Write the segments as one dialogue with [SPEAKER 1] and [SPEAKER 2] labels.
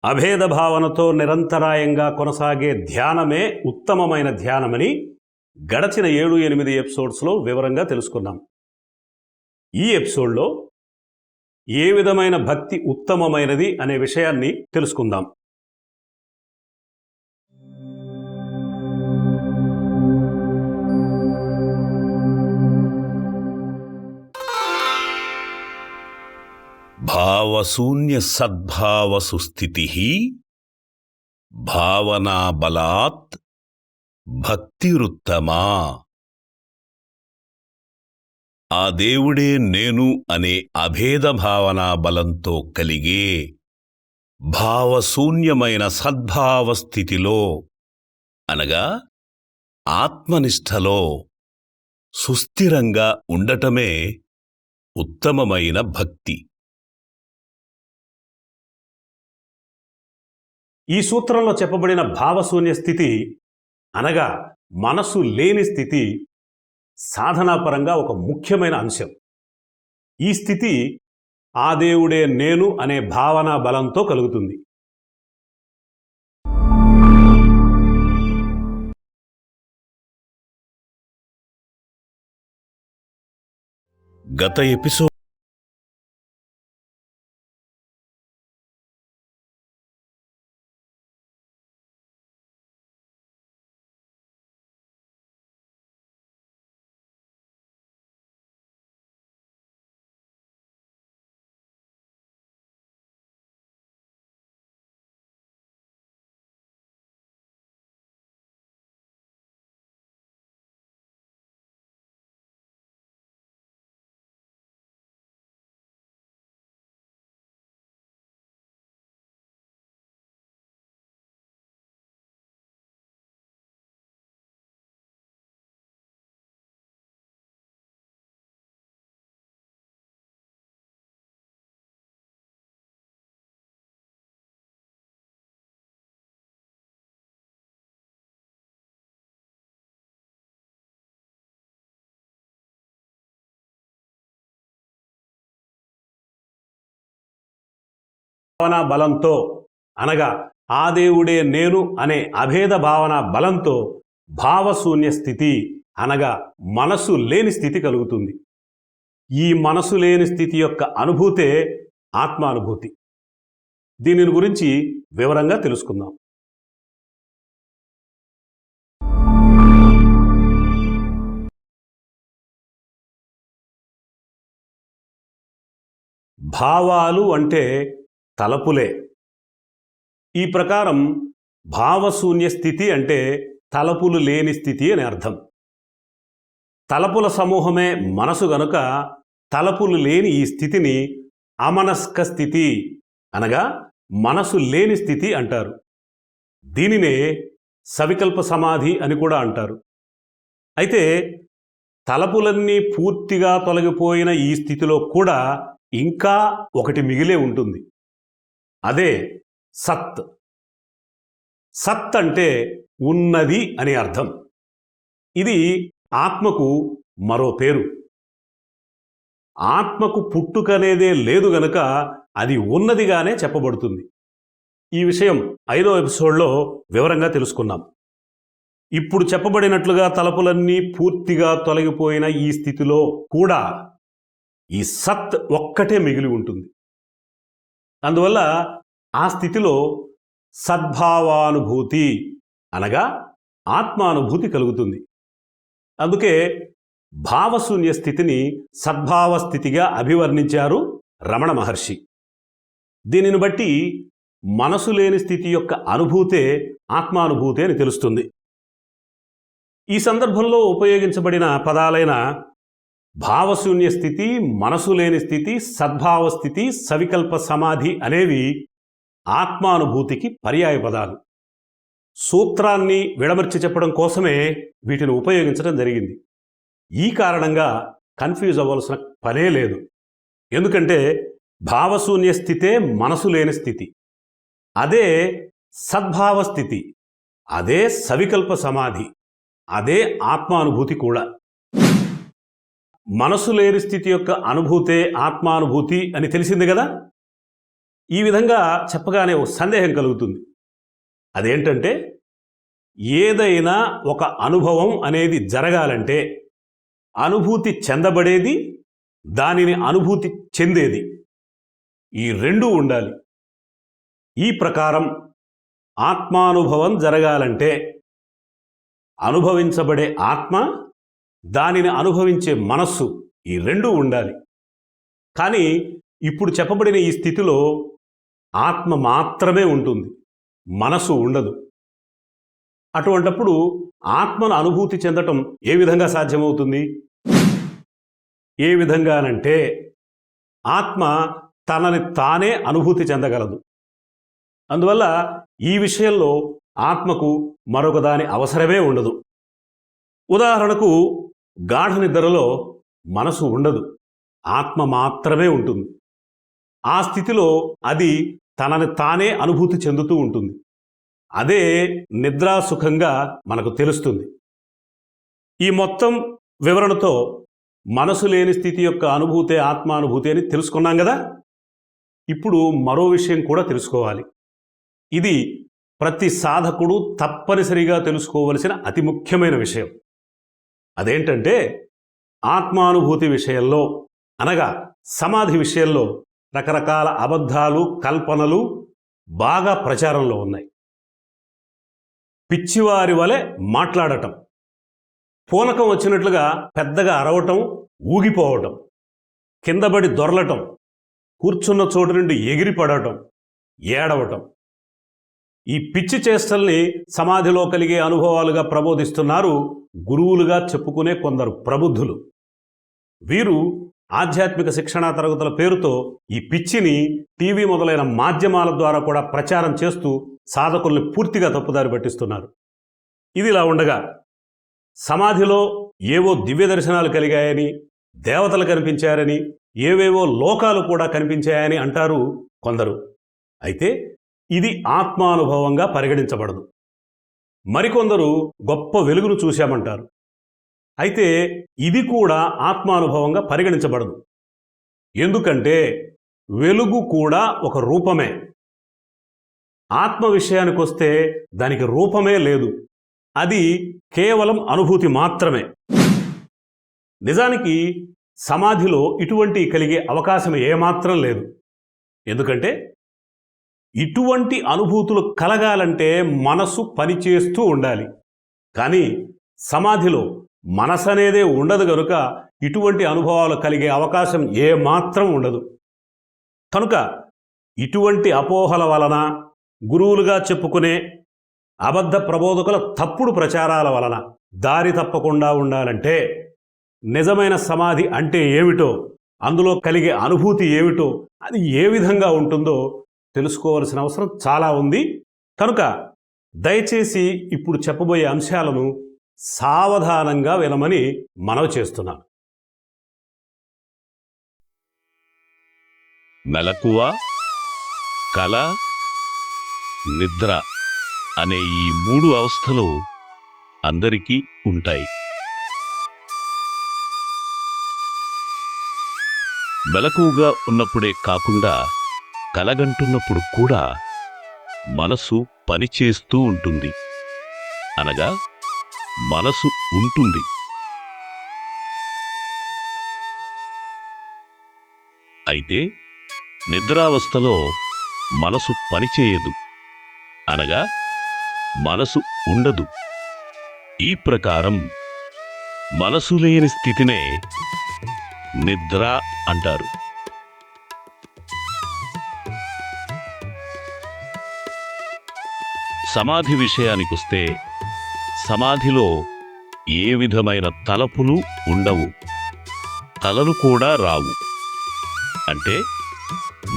[SPEAKER 1] అభేద భావనతో నిరంతరాయంగా కొనసాగే ధ్యానమే ఉత్తమమైన ధ్యానమని గడచిన 7-8 ఎపిసోడ్స్లో వివరంగా తెలుసుకున్నాం. ఈ ఎపిసోడ్లో ఏ విధమైన భక్తి ఉత్తమమైనది అనే విషయాన్ని తెలుసుకుందాం.
[SPEAKER 2] భావశూన్య సద్భావసు స్థితి భావనాబలాత్ భక్తిరుత్తమా. ఆ దేవుడే నేను అనే అభేద భావనా బలంతో కలిగే భావశూన్యమైన సద్భావస్థితిలో అనగా ఆత్మనిష్టలో సుస్థిరంగా ఉండటమే ఉత్తమమైన భక్తి.
[SPEAKER 1] ఈ సూత్రంలో చెప్పబడిన భావశూన్య స్థితి అనగా మనసు లేని స్థితి సాధనాపరంగా ఒక ముఖ్యమైన అంశం. ఈ స్థితి ఆ దేవుడే నేను అనే భావనా బలంతో కలుగుతుంది.
[SPEAKER 2] గత ఎపిసోడ్
[SPEAKER 1] భావనా బలంతో అనగా ఆ దేవుడే నేను అనే అభేద భావన బలంతో భావశూన్య స్థితి అనగా మనసు లేని స్థితి కలుగుతుంది. ఈ మనసు లేని స్థితి యొక్క అనుభూతే ఆత్మానుభూతి. దీనిని గురించి వివరంగా తెలుసుకుందాం. భావాలు అంటే తలపులే. ఈ ప్రకారం భావశూన్య స్థితి అంటే తలపులు లేని స్థితి అని అర్థం. తలపుల సమూహమే మనసు గనుక తలపులు లేని ఈ స్థితిని అమనస్క స్థితి అనగా మనసు లేని స్థితి అంటారు. దీనినే సవికల్ప సమాధి అని కూడా అంటారు. అయితే తలపులన్నీ పూర్తిగా తొలగిపోయిన ఈ స్థితిలో కూడా ఇంకా ఒకటి మిగిలే ఉంటుంది. అదే సత్. సత్ అంటే ఉన్నది అని అర్థం. ఇది ఆత్మకు మరో పేరు. ఆత్మకు పుట్టుకనేదే లేదు గనుక అది ఉన్నదిగానే చెప్పబడుతుంది. ఈ విషయం 5వ ఎపిసోడ్లో వివరంగా తెలుసుకున్నాం. ఇప్పుడు చెప్పబడినట్లుగా తలపులన్నీ పూర్తిగా తొలగిపోయిన ఈ స్థితిలో కూడా ఈ సత్ ఒక్కటే మిగిలి ఉంటుంది. అందువల్ల ఆ స్థితిలో సద్భావానుభూతి అనగా ఆత్మానుభూతి కలుగుతుంది. అందుకే భావశూన్య స్థితిని సద్భావ స్థితిగా అభివర్ణించారు రమణ మహర్షి. దీనిని బట్టి మనసు లేని స్థితి యొక్క అనుభూతే ఆత్మానుభూతి అని తెలుస్తుంది. ఈ సందర్భంలో ఉపయోగించబడిన పదాలైన భావశూన్య స్థితి, మనసు లేని స్థితి, సద్భావ స్థితి, సవికల్ప సమాధి అనేవి ఆత్మానుభూతికి పర్యాయ పదాలు. సూత్రాన్ని విడమర్చి చెప్పడం కోసమే వీటిని ఉపయోగించడం జరిగింది. ఈ కారణంగా కన్ఫ్యూజ్ అవ్వాల్సిన పనే లేదు. ఎందుకంటే భావశూన్య స్థితే మనసు లేని స్థితి, అదే సద్భావ స్థితి, అదే సవికల్ప సమాధి, అదే ఆత్మానుభూతి కూడా. మనసు లేని స్థితి యొక్క అనుభూతే ఆత్మానుభూతి అని తెలిసింది కదా. ఈ విధంగా చెప్పగానే ఒక సందేహం కలుగుతుంది. అదేంటంటే, ఏదైనా ఒక అనుభవం అనేది జరగాలంటే అనుభూతి చెందబడేది, దానిని అనుభూతి చెందేది, ఈ రెండూ ఉండాలి. ఈ ప్రకారం ఆత్మానుభవం జరగాలంటే అనుభవించబడే ఆత్మ, దానిని అనుభవించే మనస్సు, ఈ రెండూ ఉండాలి. కానీ ఇప్పుడు చెప్పబడిన ఈ స్థితిలో ఆత్మ మాత్రమే ఉంటుంది, మనసు ఉండదు. అటువంటప్పుడు ఆత్మను అనుభూతి చెందటం ఏ విధంగా సాధ్యమవుతుంది? ఏ విధంగానంటే, ఆత్మ తనని తానే అనుభూతి చెందగలదు. అందువల్ల ఈ విషయంలో ఆత్మకు మరొక దాని అవసరమే ఉండదు. ఉదాహరణకు, గాఢ నిద్రలో మనసు ఉండదు, ఆత్మ మాత్రమే ఉంటుంది. ఆ స్థితిలో అది తనని తానే అనుభూతి చెందుతూ ఉంటుంది. అదే నిద్రాసుఖంగా మనకు తెలుస్తుంది. ఈ మొత్తం వివరణతో మనసు లేని స్థితి యొక్క అనుభూతే ఆత్మానుభూతి అని తెలుసుకున్నాం కదా. ఇప్పుడు మరో విషయం కూడా తెలుసుకోవాలి. ఇది ప్రతి సాధకుడు తప్పనిసరిగా తెలుసుకోవలసిన అతి ముఖ్యమైన విషయం. అదేంటంటే, ఆత్మానుభూతి విషయంలో, అనగా సమాధి విషయంలో రకరకాల అబద్ధాలు, కల్పనలు బాగా ప్రచారంలో ఉన్నాయి. పిచ్చివారి వలె మాట్లాడటం, పూనకం వచ్చినట్లుగా పెద్దగా అరవటం, ఊగిపోవటం, కిందపడి దొర్లటం, కూర్చున్న చోటు నుండి ఎగిరిపడటం, ఏడవటం, ఈ పిచ్చి చేష్టల్ని సమాధిలో కలిగే అనుభవాలుగా ప్రబోధిస్తున్నారు గురువులుగా చెప్పుకునే కొందరు ప్రబుద్ధులు. వీరు ఆధ్యాత్మిక శిక్షణా తరగతుల పేరుతో ఈ పిచ్చిని టీవీ మొదలైన మాధ్యమాల ద్వారా కూడా ప్రచారం చేస్తూ సాధకుల్ని పూర్తిగా తప్పుదారి పట్టిస్తున్నారు. ఇది ఇలా ఉండగా, సమాధిలో ఏవో దివ్య దర్శనాలు కలిగాయని, దేవతలు కనిపించారని, ఏవేవో లోకాలు కూడా కనిపించాయని అంటారు కొందరు. అయితే ఇది ఆత్మానుభవంగా పరిగణించబడదు. మరికొందరు గొప్ప వెలుగును చూశామంటారు. అయితే ఇది కూడా ఆత్మానుభవంగా పరిగణించబడదు. ఎందుకంటే వెలుగు కూడా ఒక రూపమే. ఆత్మ విషయానికి వస్తే దానికి రూపమే లేదు, అది కేవలం అనుభూతి మాత్రమే. నిజానికి సమాధిలో ఇటువంటి కలిగే అవకాశం ఏమాత్రం లేదు. ఎందుకంటే ఇటువంటి అనుభూతులు కలగాలంటే మనసు పనిచేస్తూ ఉండాలి. కానీ సమాధిలో మనసు అనేదే ఉండదు గనుక ఇటువంటి అనుభవాలు కలిగే అవకాశం ఏమాత్రం ఉండదు. కనుక ఇటువంటి అపోహల వలన, గురువులుగా చెప్పుకునే అబద్ధ ప్రబోధకుల తప్పుడు ప్రచారాల వలన దారి తప్పకుండా ఉండాలంటే నిజమైన సమాధి అంటే ఏమిటో, అందులో కలిగే అనుభూతి ఏమిటో, అది ఏ విధంగా ఉంటుందో తెలుసుకోవాల్సిన అవసరం చాలా ఉంది. కనుక దయచేసి ఇప్పుడు చెప్పబోయే అంశాలను సావధానంగా వినమని మనవి చేస్తున్నాను.
[SPEAKER 2] మెలకువ, కల, నిద్ర అనే ఈ 3 అవస్థలు అందరికీ ఉంటాయి. మెలకువగా ఉన్నప్పుడే కాకుండా కలగంటున్నప్పుడు కూడా మనసు పనిచేస్తూ ఉంటుంది, అనగా మనసు ఉంటుంది. అయితే నిద్రావస్థలో మనసు పనిచేయదు, అనగా మనసు ఉండదు. ఈ ప్రకారం మనసు లేని స్థితినే నిద్ర అంటారు. సమాధి విషయానికొస్తే సమాధిలో ఏ విధమైన తలపులు ఉండవు, కలలు కూడా రావు. అంటే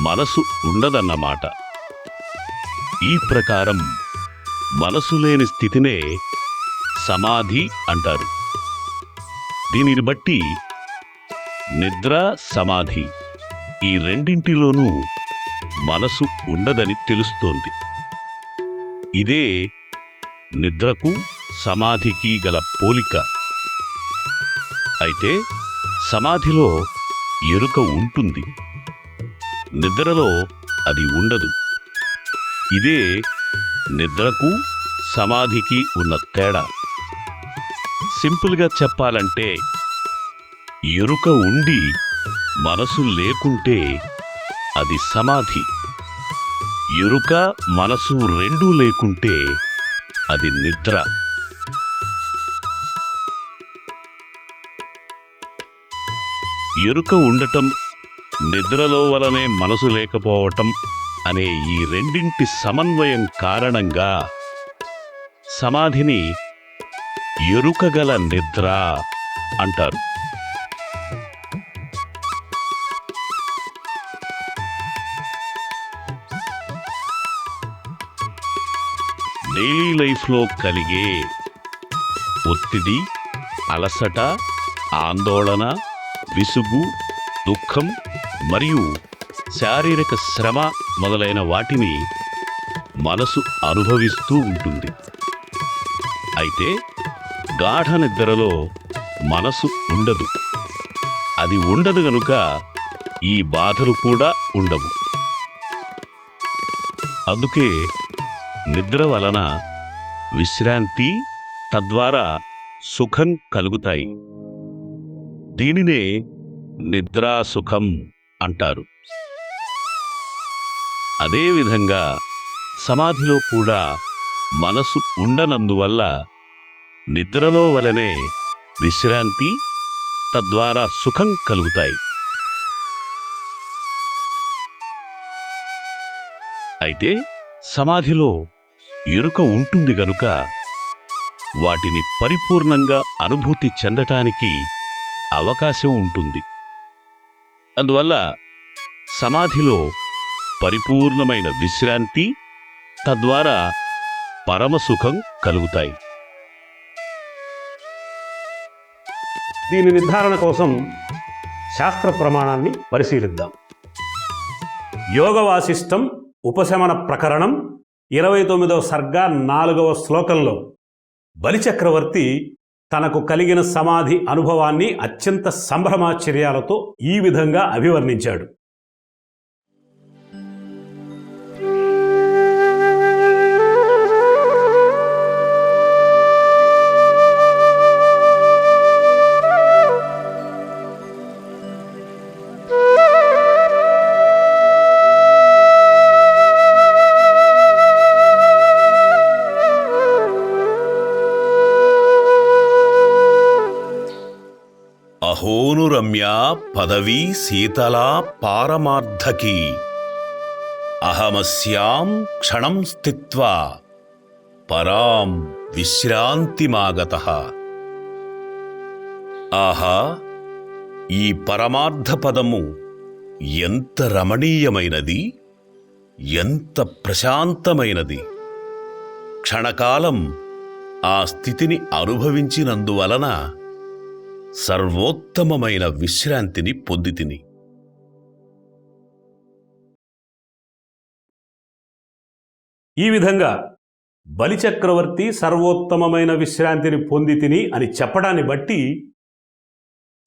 [SPEAKER 2] మనసు ఉండదన్నమాట. ఈ ప్రకారం మనసు లేని స్థితినే సమాధి అంటారు. దీనిని బట్టి నిద్ర, సమాధి ఈ రెండింటిలోనూ మనసు ఉండదని తెలుస్తోంది. ఇదే నిద్రకు సమాధికి గల పోలిక. అయితే సమాధిలో ఎరుక ఉంటుంది, నిద్రలో అది ఉండదు. ఇదే నిద్రకు సమాధికి ఉన్న తేడా. సింపుల్గా చెప్పాలంటే ఎరుక ఉండి మనసు లేకుంటే అది సమాధి. ఎరుక మనసు రెండూ లేకుంటే అది నిద్ర. ఎరుక ఉండటం, నిద్రలో వలనే మనసు లేకపోవటం అనే ఈ రెండింటి సమన్వయం కారణంగా సమాధిని ఎరుకగల నిద్ర అంటారు. డైలీ లైఫ్లో కలిగే ఒత్తిడి, అలసట, ఆందోళన, విసుగు, దుఃఖం మరియు శారీరక శ్రమ మొదలైన వాటిని మనసు అనుభవిస్తూ ఉంటుంది. అయితే గాఢ నిద్రలో మనసు ఉండదు. అది ఉండదు గనుక ఈ బాధలు కూడా ఉండవు. అందుకే నిద్ర వలన విశ్రాంతి, తద్వారా సుఖం కలుగుతాయి. దీనినే నిద్రాసుఖం అంటారు. అదేవిధంగా సమాధిలో కూడా మనసు ఉండనందువల్ల నిద్రలో వలనే విశ్రాంతి, తద్వారా సుఖం కలుగుతాయి. అయితే సమాధిలో ఎరుక ఉంటుంది గనుక వాటిని పరిపూర్ణంగా అనుభూతి చెందటానికి అవకాశం ఉంటుంది. అందువల్ల సమాధిలో పరిపూర్ణమైన విశ్రాంతి, తద్వారా పరమసుఖం కలుగుతాయి.
[SPEAKER 1] దీని నిర్ధారణ కోసం శాస్త్ర ప్రమాణాన్ని పరిశీలిద్దాం. యోగ వాసిష్టం ఉపశమన ప్రకరణం 29వ సర్గ 4వ శ్లోకంలో బలిచక్రవర్తి తనకు కలిగిన సమాధి అనుభవాన్ని అత్యంత సంభ్రమాశ్చర్యాలతో ఈ విధంగా అభివర్ణించాడు.
[SPEAKER 2] అహోనురమ్యా పదవీ శీతలా పారమార్థకీ అహమస్యాం క్షణం స్థిత్వా పరాం విశ్రాంతిమాగతః. ఆహా, ఈ పరమార్థ పదము ఎంత రమణీయమైనది, ఎంత ప్రశాంతమైనది! క్షణకాలం ఆ స్థితిని అనుభవించినందువలన సర్వోత్తమమైన విశ్రాంతిని పొందితిని.
[SPEAKER 1] ఈ విధంగా బలిచక్రవర్తి సర్వోత్తమమైన విశ్రాంతిని పొందితిని అని చెప్పడాన్ని బట్టి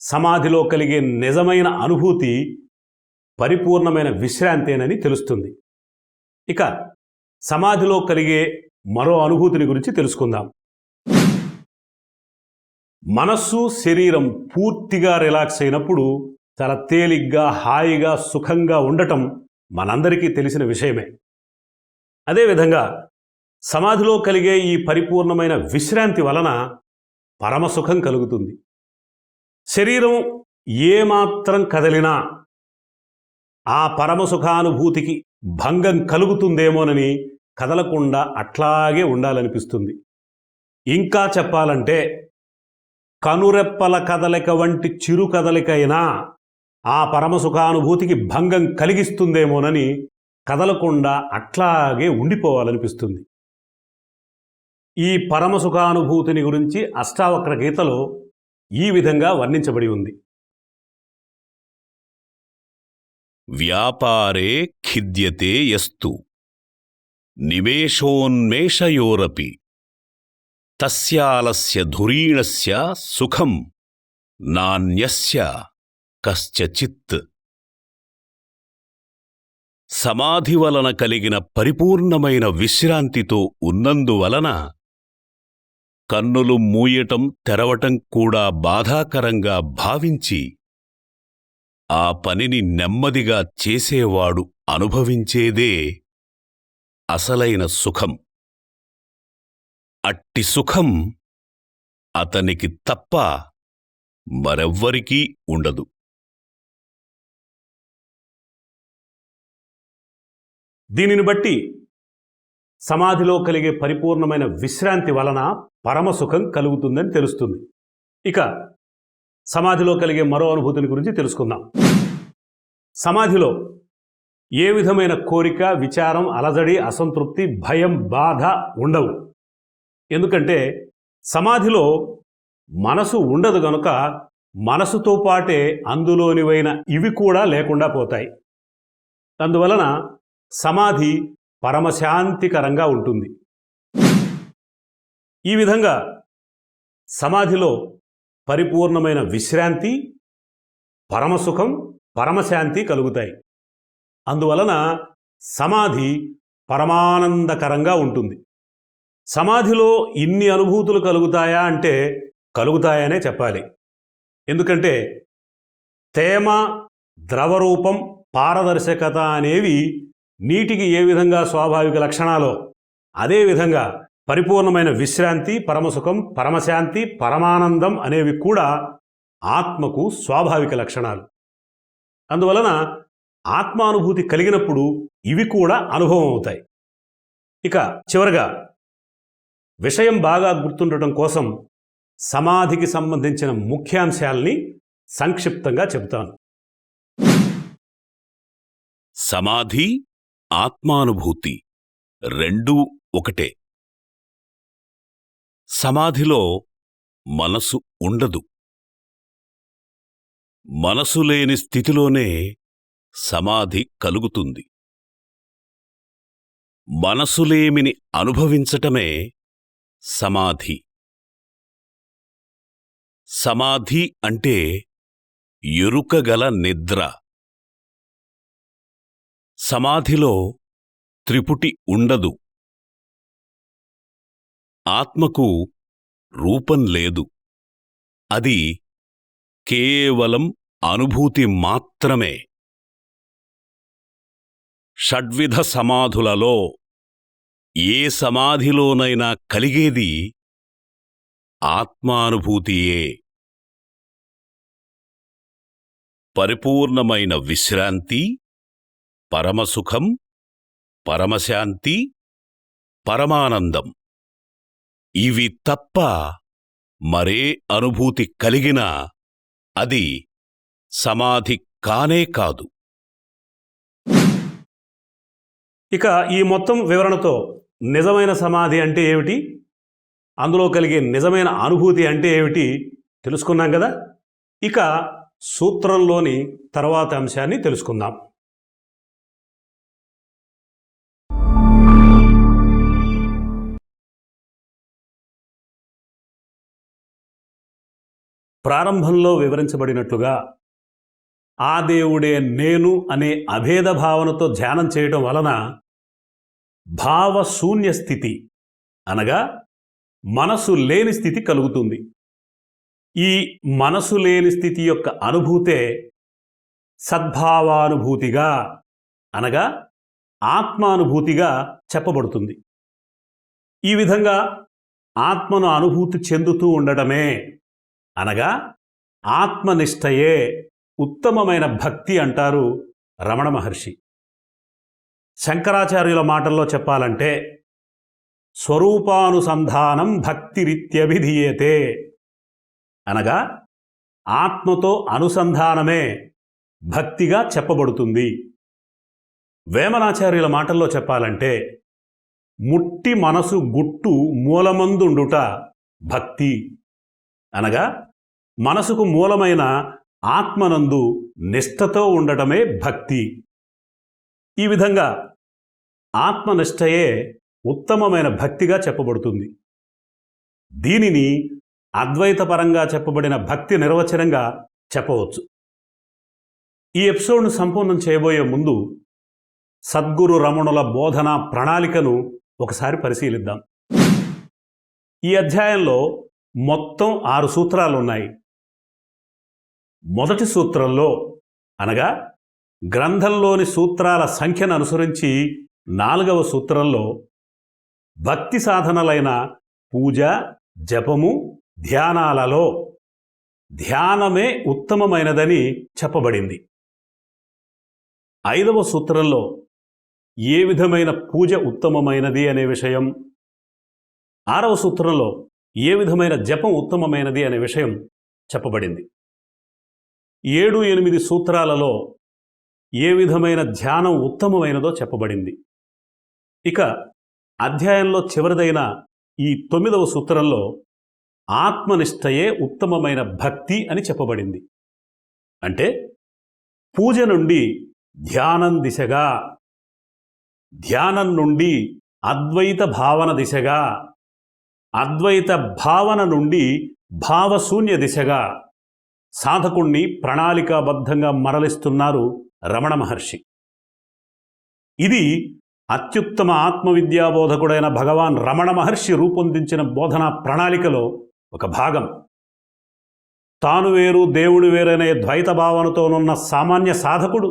[SPEAKER 1] సమాధిలో కలిగే నిజమైన అనుభూతి పరిపూర్ణమైన విశ్రాంతేనని తెలుస్తుంది. ఇక సమాధిలో కలిగే మరో అనుభూతిని గురించి తెలుసుకుందాం. మనస్సు, శరీరం పూర్తిగా రిలాక్స్ అయినప్పుడు చాలా తేలిగ్గా, హాయిగా, సుఖంగా ఉండటం మనందరికీ తెలిసిన విషయమే. అదేవిధంగా సమాధిలో కలిగే ఈ పరిపూర్ణమైన విశ్రాంతి వలన పరమసుఖం కలుగుతుంది. శరీరం ఏమాత్రం కదిలినా ఆ పరమసుఖానుభూతికి భంగం కలుగుతుందేమోనని కదలకుండా అట్లాగే ఉండాలనిపిస్తుంది. ఇంకా చెప్పాలంటే కనురెప్పల కదలిక వంటి చిరు కదలికైనా ఆ పరమసుఖానుభూతికి భంగం కలిగిస్తుందేమోనని కదలకుండా అట్లాగే ఉండిపోవాలనిపిస్తుంది. ఈ పరమసుఖానుభూతిని గురించి అష్టావక్ర గీతలో ఈ విధంగా వర్ణించబడి ఉంది.
[SPEAKER 2] వ్యాపారే ఖిద్యతే యస్తు నిమేషోన్మేషయోరపి తస్యాలస్య ధురీణస్య సుఖం నాన్యస్య కశ్చిత్. సమాధి వలన కలిగిన పరిపూర్ణమైన విశ్రాంతితో ఉన్నందువలన కన్నులు మూయటం తెరవటం కూడా బాధాకరంగా భావించి ఆ పనిని నెమ్మదిగా చేసేవాడు అనుభవించేదే అసలైన సుఖం. అట్టి సుఖం అతనికి తప్ప మరెవ్వరికీ ఉండదు.
[SPEAKER 1] దీనిని బట్టి సమాధిలో కలిగే పరిపూర్ణమైన విశ్రాంతి వలన పరమసుఖం కలుగుతుందని తెలుస్తుంది. ఇక సమాధిలో కలిగే మరో అనుభూతిని గురించి తెలుసుకుందాం. సమాధిలో ఏ విధమైన కోరిక, విచారం, అలజడి, అసంతృప్తి, భయం, బాధ ఉండవు. ఎందుకంటే సమాధిలో మనసు ఉండదు గనుక మనసుతో పాటే అందులోనివైన ఇవి కూడా లేకుండా పోతాయి. అందువలన సమాధి పరమశాంతికరంగా ఉంటుంది. ఈ విధంగా సమాధిలో పరిపూర్ణమైన విశ్రాంతి, పరమసుఖం, పరమశాంతి కలుగుతాయి. అందువలన సమాధి పరమానందకరంగా ఉంటుంది. సమాధిలో ఇన్ని అనుభూతులు కలుగుతాయా అంటే కలుగుతాయనే చెప్పాలి. ఎందుకంటే తేమ, ద్రవరూపం, పారదర్శకత అనేవి నీటికి ఏ విధంగా స్వాభావిక లక్షణాలో అదేవిధంగా పరిపూర్ణమైన విశ్రాంతి, పరమసుఖం, పరమశాంతి, పరమానందం అనేవి కూడా ఆత్మకు స్వాభావిక లక్షణాలు. అందువలన ఆత్మానుభూతి కలిగినప్పుడు ఇవి కూడా అనుభవం అవుతాయి. ఇక చివరగా విషయం బాగా గుర్తుండటం కోసం సమాధికి సంబంధించిన ముఖ్యాంశాల్ని సంక్షిప్తంగా చెబుతాను.
[SPEAKER 2] సమాధి, ఆత్మానుభూతి రెండూ ఒకటే. సమాధిలో మనసు ఉండదు. మనసు లేని స్థితిలోనే సమాధి కలుగుతుంది. మనసులేమిని అనుభవించటమే సమాధి. సమాధి అంటే ఎరుకగల నిద్ర. సమాధిలో త్రిపుటి ఉండదు. ఆత్మకు రూపం లేదు. అది కేవలం అనుభూతి మాత్రమే. షడ్విధ సమాధులలో ఏ సమాధిలోనైనా కలిగేది ఆత్మానుభూతియే. పరిపూర్ణమైన విశ్రాంతి, పరమసుఖం, పరమశాంతి, పరమానందం ఇవి తప్ప మరే అనుభూతి కలిగినా అది సమాధి కానే కాదు.
[SPEAKER 1] ఇక ఈ మొత్తం వివరణతో నిజమైన సమాధి అంటే ఏమిటి, అందులో కలిగే నిజమైన అనుభూతి అంటే ఏమిటి తెలుసుకున్నాం కదా. ఇక సూత్రంలోని తర్వాత అంశాన్ని తెలుసుకుందాం. ప్రారంభంలో వివరించబడినట్లుగా ఆ దేవుడే నేను అనే అభేద భావనతో ధ్యానం చేయడం వలన భావశూన్య స్థితి అనగా మనసు లేని స్థితి కలుగుతుంది. ఈ మనసు లేని స్థితి యొక్క అనుభూతే సద్భావానుభూతిగా అనగా ఆత్మానుభూతిగా చెప్పబడుతుంది. ఈ విధంగా ఆత్మను అనుభూతి చెందుతూ ఉండటమే అనగా ఆత్మనిష్టయే ఉత్తమమైన భక్తి అంటారు రమణ మహర్షి. శంకరాచార్యుల మాటల్లో చెప్పాలంటే స్వరూపానుసంధానం భక్తిరిత్యభిధీయతే అనగా ఆత్మతో అనుసంధానమే భక్తిగా చెప్పబడుతుంది. వేమనాచార్యుల మాటల్లో చెప్పాలంటే ముట్టి మనసు గుట్టు మూలమందుండుట భక్తి అనగా మనసుకు మూలమైన ఆత్మనందు నిష్ఠతో ఉండటమే భక్తి. ఈ విధంగా ఆత్మనిష్టయే ఉత్తమమైన భక్తిగా చెప్పబడుతుంది. దీనిని అద్వైతపరంగా చెప్పబడిన భక్తి నిర్వచనంగా చెప్పవచ్చు. ఈ ఎపిసోడ్ను సంపూర్ణం చేయబోయే ముందు సద్గురు రమణుల బోధనా ప్రణాళికను ఒకసారి పరిశీలిద్దాం. ఈ అధ్యాయంలో మొత్తం 6 సూత్రాలు ఉన్నాయి. మొదటి సూత్రంలో అనగా గ్రంథంలోని సూత్రాల సంఖ్యను అనుసరించి 4వ సూత్రంలో భక్తి సాధనలైన పూజ, జపము, ధ్యానాలలో ధ్యానమే ఉత్తమమైనదని చెప్పబడింది. 5వ సూత్రంలో ఏ విధమైన పూజ ఉత్తమమైనది అనే విషయం, 6వ సూత్రంలో ఏ విధమైన జపం ఉత్తమమైనది అనే విషయం చెప్పబడింది. 7, 8 సూత్రాలలో ఏ విధమైన ధ్యానం ఉత్తమమైనదో చెప్పబడింది. ఇక అధ్యాయంలో చివరిదైన ఈ 9వ సూత్రంలో ఆత్మనిష్టయే ఉత్తమమైన భక్తి అని చెప్పబడింది. అంటే పూజ నుండి ధ్యానం దిశగా, ధ్యానం నుండి అద్వైత భావన దిశగా, అద్వైత భావన నుండి భావశూన్య దిశగా సాధకుణ్ణి ప్రణాళికాబద్ధంగా మరలిస్తున్నారు రమణ మహర్షి. ఇది అత్యుత్తమ ఆత్మవిద్యాబోధకుడైన భగవాన్ రమణ మహర్షి రూపొందించిన బోధనా ప్రణాళికలో ఒక భాగం. తాను వేరు దేవుడు వేరనే ద్వైత భావనతోనున్న సామాన్య సాధకుడు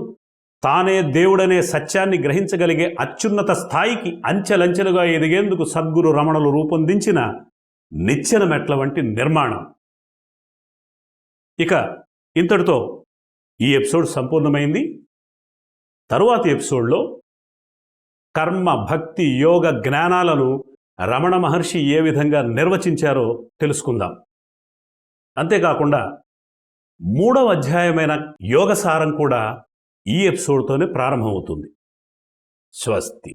[SPEAKER 1] తానే దేవుడనే సత్యాన్ని గ్రహించగలిగే అత్యున్నత స్థాయికి అంచెలంచెలుగా ఎదిగేందుకు సద్గురు రమణులు రూపొందించిన నిచ్చెన మెట్ల వంటి నిర్మాణం. ఇక ఇంతటితో ఈ ఎపిసోడ్ సంపూర్ణమైంది. తరువాతి ఎపిసోడ్లో కర్మ, భక్తి, యోగ జ్ఞానాలను రమణ మహర్షి ఏ విధంగా నిర్వచించారో తెలుసుకుందాం. అంతేకాకుండా 3వ అధ్యాయమైన యోగసారం కూడా ఈ ఎపిసోడ్తోనే ప్రారంభమవుతుంది. స్వస్తి.